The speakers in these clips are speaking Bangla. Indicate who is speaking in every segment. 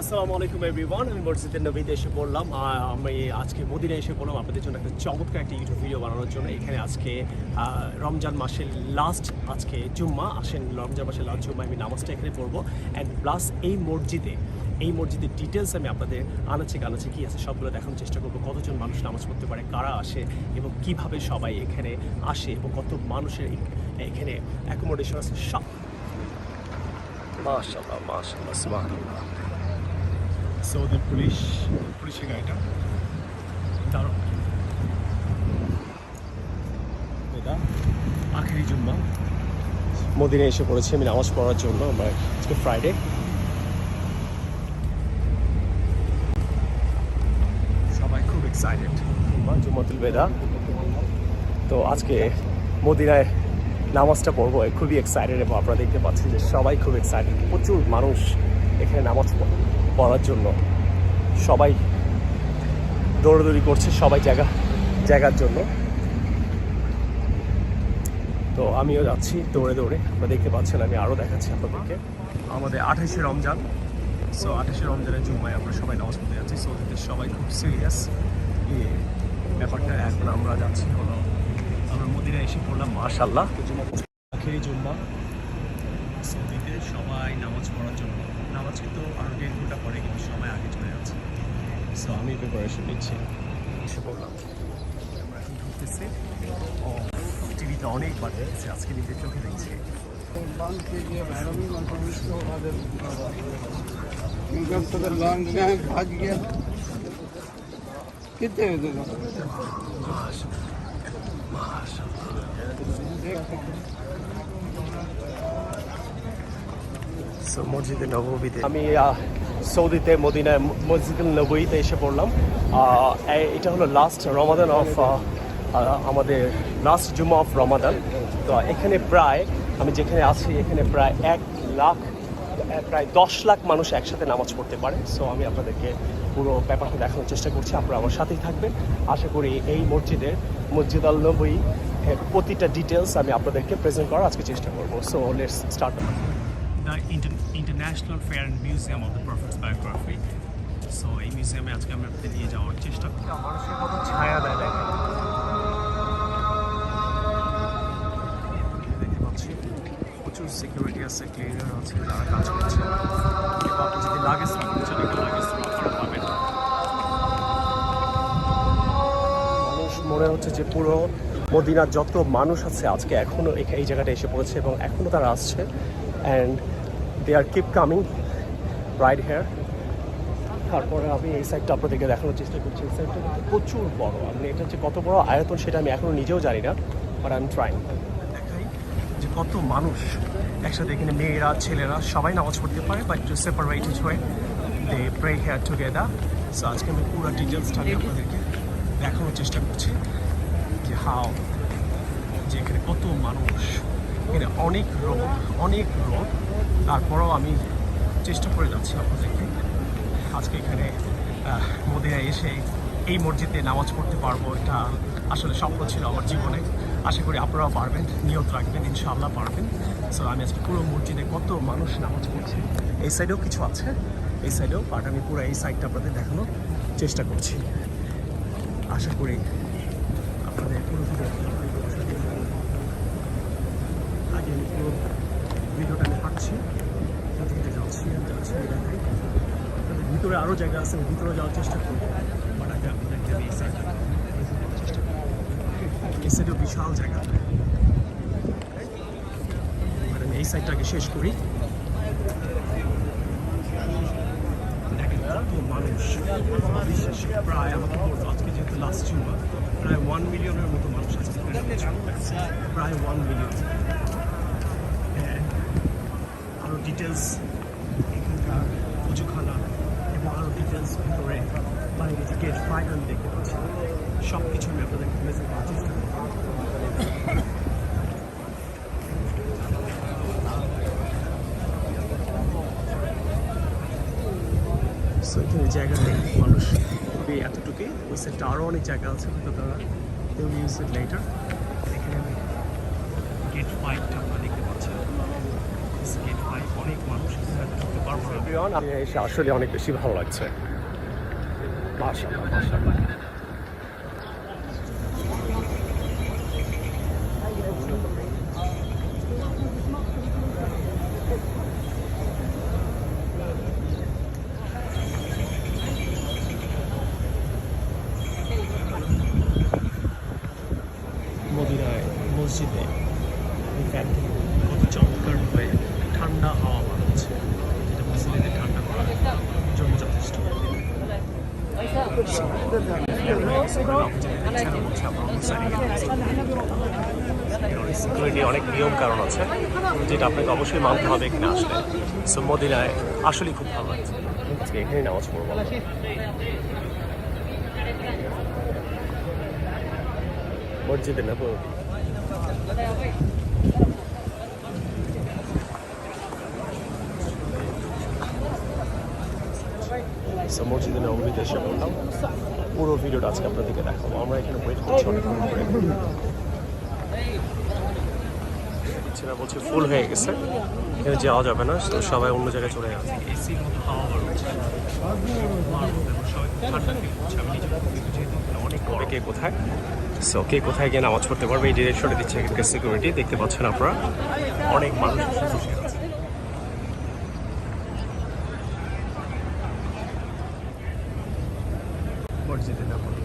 Speaker 1: আসসালামু আলাইকুম এভরিওয়ান, আমি মসজিদের নবীতে এসে পড়লাম। আমি আজকে মদিনায় এসে পড়লাম আপনাদের জন্য একটা চমৎকার একটা ইউটিউব ভিডিও বানানোর জন্য। এখানে আজকে রমজান মাসের লাস্ট আজকে জুম্মা আসেন, রমজান মাসের লাস্ট জুম্মা আমি নামাজটা এখানে পড়বো। অ্যান্ড প্লাস এই মসজিদের ডিটেলস আমি আপনাদের আনাচে কানাচে কী আছে সবগুলো দেখানোর চেষ্টা করবো। কতজন মানুষ নামাজ পড়তে পারে, কারা আসে এবং কিভাবে সবাই এখানে আসে এবং কত মানুষের এখানে অ্যাকোমোডেশন আছে সব। মাশাআল্লাহ মাশাআল্লাহ সুবহানাল্লাহ। সৌদি পুলিশের গাড়িটা দারুণ। এটা আখেরি জুম্মা, মদিনায় এসে পড়েছি আমি নামাজ পড়ার জন্য। আমার আজকে ফ্রাইডে, সবাই খুব এক্সাইটেড। জুম্মাতুল বেদা, তো আজকে মদিনায় নামাজটা পড়বো, খুবই এক্সাইটেড। এবং আপনারা দেখতে পাচ্ছেন যে সবাই খুব এক্সাইটেড, প্রচুর মানুষ এখানে নামাজ পড়ার জন্য। সবাই দৌড়াদৌড়ি করছে সবাই জায়গার জন্য। তো আমিও যাচ্ছি দৌড়ে দৌড়ে, আপনারা দেখতে পাচ্ছেন। আমি আরও দেখাচ্ছি আপনাদেরকে। আমাদের 28শে রমজান, সো 28শে রমজানের জুম্মায় আমরা সবাই নামাজ পড়তে যাচ্ছি। সৌদিতে সবাই খুব সিরিয়াস এই ব্যাপারটা। এখন আমরা যাচ্ছি হলো, আমরা মদিনায় এসে পড়লাম মাশাআল্লাহ। আখেরি জুম্মা, সৌদিতে সবাই নামাজ পড়ার জন্য। নামাজ কিন্তু আরও 1.5 ঘন্টা পরে, কিন্তু সবাই আগে চলে যাচ্ছে। সো আমি প্রিপারেশন নিচ্ছি, এসে পড়লাম। আমরা এখন ঢুকতেছি। টিভিতে অনেকবার দেখতেছি, আজকে নিজের চোখে দেখছি। মসজিদে নববীতে আমি সৌদিতে মদিনায় মসজিদুল নববীতে এসে পড়লাম। এটা হলো লাস্ট রমাদান অফ আমাদের লাস্ট জুম্মা অফ রমাদান। তো এখানে প্রায় আমি যেখানে আছি এখানে প্রায় 10 লাখ মানুষ একসাথে নামাজ পড়তে পারে। সো আমি আপনাদেরকে পুরো ব্যাপারটা দেখানোর চেষ্টা করছি, আপনারা আমার সাথেই থাকবেন। আশা করি এই মসজিদ আল নবী প্রতিটা ডিটেলস আমি আপনাদেরকে প্রেজেন্ট করার আজকে চেষ্টা করবো। So let's start. The International Fair and Museum of the Prophet's Biography. So এই মিউজিয়ামে আজকে আমরা নিয়ে যাওয়ার চেষ্টা করি। মানুষের কত ছায়া দেয় দেখেন, দেখতে পাচ্ছি প্রচুর সিকিউরিটি আছে, ক্লিনার আছে, যারা কাজ করছে। এবং আপনি যদি লাগেজ রাখতে চান, একটা লাগেজ আপনারা পাবেন। মানুষ মনে হচ্ছে যে পুরো মদিনার যত মানুষ আছে আজকে এখনও এই জায়গাটা এসে পড়েছে এবং এখনও তারা আসছে। And they are keep coming right here. তারপরে আমি এই সাইডটা আপনাদেরকে দেখানোর চেষ্টা করছি। এই সাইডটা কিন্তু প্রচুর বড়। আপনি এটা হচ্ছে কত বড় আয়তন সেটা আমি এখনও নিজেও জানি না, বাট আই এম ট্রাইং। দেখাই যে কত মানুষ একসাথে এখানে, মেয়েরা ছেলেরা সবাই নামাজ পড়তে পারে, বাট টু সেপারেটেড হয়ে দে প্রে হেয়ার টুগেদার। সো আজকে আমি পুরো ডিটেলসটা আমি আপনাদেরকে দেখানোর চেষ্টা করছি যে যে এখানে কত মানুষ, এখানে অনেক রোদ। তারপরেও আমি চেষ্টা করে যাচ্ছি আপনাদেরকে আজকে এখানে মদিনায় এসে এই মসজিদে নামাজ পড়তে পারবো। এটা আসলে স্বপ্ন ছিল আমার জীবনে। আশা করি আপনারাও পারবেন, নিয়ত রাখবেন, ইনশাআল্লাহ পারবেন। সো আমি আজকে পুরো মসজিদে কত মানুষ নামাজ পড়ছে, এই সাইডেও কিছু আছে, এই সাইডেও, বাট আমি পুরো এই সাইডটা আপনাদের দেখানোর চেষ্টা করছি। আশা করি আপনাদের পুরো আগে আমি পুরো ভিডিওটা আমি পাচ্ছি, যাচ্ছি দেখাই। ভিতরে আরও জায়গা আছে, ভিতরে যাওয়ার চেষ্টা করবো, বাট আগে আপনাদেরকে এই সাইডটা চেষ্টা করবো। এই সাইডেও বিশাল জায়গা, বাট আমি এই সাইডটাকে শেষ করি। দেখেন কত মানুষ, বিশ্বাসে প্রায় আমাকে বলতো আজকে যেহেতু লাস্ট জুম্মা, প্রায় 1 মিলিয়নের মতো মানুষ আজকে, প্রায় 1 মিলিয়ন। আরও ডিটেলস এখানকার উঁচুখানা এবং আরও ডিটেলস ভিতরে বাইরে গেট 5 আমি দেখতে পাচ্ছি। সব কিছু আমি আপনাদেরকে প্রেজেন্ট করার চেষ্টা করব। সো এখানে জায়গাতে মানুষ এতটুকুই, ওই সাইডটা আরও অনেক জায়গা আছে, কিন্তু তারা ইউজ ইট লেটার। এখানে আমি গেট 5টা আপনারা দেখতে পাচ্ছেন। গেট 5 অনেক মানুষ ঢুকতে পারবো এভরিওয়ান, আমি এসে আসলে অনেক বেশি ভালো লাগছে। মাশাআল্লাহ মাশাআল্লাহ। মদিনায় মসজিদে ফ্যান থেকে কত চমৎকারভাবে ঠান্ডা হাওয়া বার হচ্ছে, যেটা মসজিদে ঠান্ডা করার জন্য যথেষ্ট। সিকিউরিটি অনেক নিয়ম কারণ আছে, যেটা আপনাকে অবশ্যই মানতে হবে এখানে আসলে। সো মদিনায় আসলেই খুব ভালো লাগছে। আজকে এখানে নামাজ পড়বো। মসজিদে নববী। মসজিদে নববীতে এসে বললাম, পুরো ভিডিওটা আজকে আপনাদেরকে দেখাবো। আমরা এখানে ওয়েট করছি অনেকক্ষণ ধরে, ছেলেরা বলছে ফুল হয়ে গেছে, এখানে যাওয়া যাবে না, তো সবাই অন্য জায়গায় চলে যাচ্ছে। এসির মতো হাওয়া বার হচ্ছে, অনেক কে কোথায়। সো কে কোথায় গিয়ে নামাজ পড়তে পারবে এই ডিরেকশনে দিচ্ছে এখানকার সিকিউরিটি। দেখতে পাচ্ছেন আপনারা অনেক মানুষ বসে আছে। মসজিদে নববী।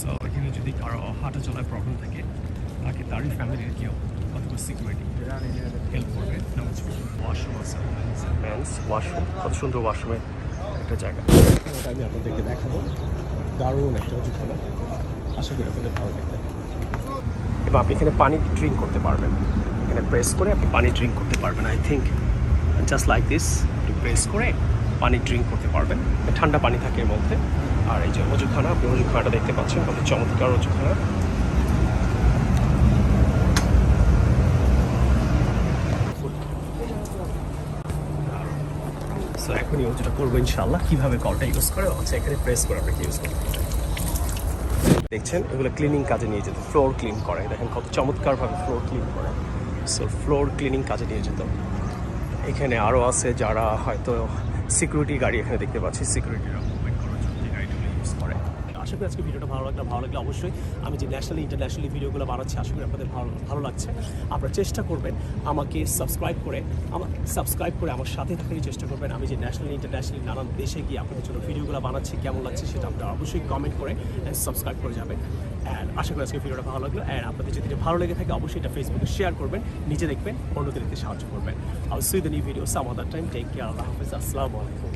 Speaker 1: সো এখানে যদি কারো হাঁটা চলায় প্রবলেম থাকে, তাকে তারই ফ্যামিলির কেউ অথবা সিকিউরিটি হেল্প করবে। ওয়াশরুম আছে, মেন্স ওয়াশরুম, কত সুন্দর ওয়াশরুমের একটা জায়গা। ওটা আমি আপনাদেরকে দেখাবো, দারুণ একটা ওষুধখানা, আশা করি আপনাদের ভালো লাগবে। এবং আপনি এখানে পানি ড্রিঙ্ক করতে পারবেন, এখানে প্রেস করে আপনি পানি ড্রিঙ্ক করতে পারবেন। I think just like this, একটু প্রেস করে পানি ড্রিঙ্ক করতে পারবেন, ঠান্ডা পানি থাকে এর মধ্যে। আর এই যে অজুখানা, আপনি অজুখানাটা দেখতে পাচ্ছেন, কত চমৎকার অজুখানা। সো এখনই অজুটা করবো ইনশাআল্লাহ। কীভাবে কলটা ইউজ করে হচ্ছে এখানে প্রেস করে আপনাকে ইউজ করতে হবে। দেখছেন এগুলো ক্লিনিং কাজে নিয়ে যেত, ফ্লোর ক্লিন করে, দেখেন কত চমৎকারভাবে ফ্লোর ক্লিন করে। সো ফ্লোর ক্লিনিং কাজে নিয়ে যেত। এখানে আরও আছে যারা হয়তো সিকিউরিটি গাড়ি এখানে দেখতে পাচ্ছি, সিকিউরিটিরা মুভমেন্ট করার জন্য যে গাড়িগুলো ইউজ করে। আশা করি আজকে ভিডিওটা ভালো লাগলে অবশ্যই আমি যে ন্যাশনালি ইন্টারন্যাশনালি ভিডিওগুলো বানাচ্ছি, আশা করি আপনাদের ভালো লাগছে। আপনারা চেষ্টা করবেন আমাকে সাবস্ক্রাইব করে আমার সাথে থাকার চেষ্টা করবেন। আমি যে ন্যাশনালি ইন্টারন্যাশনালি নানান দেশে গিয়ে আপনাদের জন্য ভিডিওগুলো বানাচ্ছি, কেমন লাগছে সেটা আপনারা অবশ্যই কমেন্ট করে সাবস্ক্রাইব করে যাবেন। অ্যান্ড আশা করি আজকে ভিডিওটা ভালো লাগলো। অ্যান্ড আপনাদের যদি এটা ভালো লেগে থাকে অবশ্যই এটা ফেসবুকে শেয়ার করবেন, নিজে দেখবেন, অন্যদের দেখতে সাহায্য করবেন। I will see the new video some other time. Take care, আল্লাহ হাফেজ, আসসালামু আলাইকুম।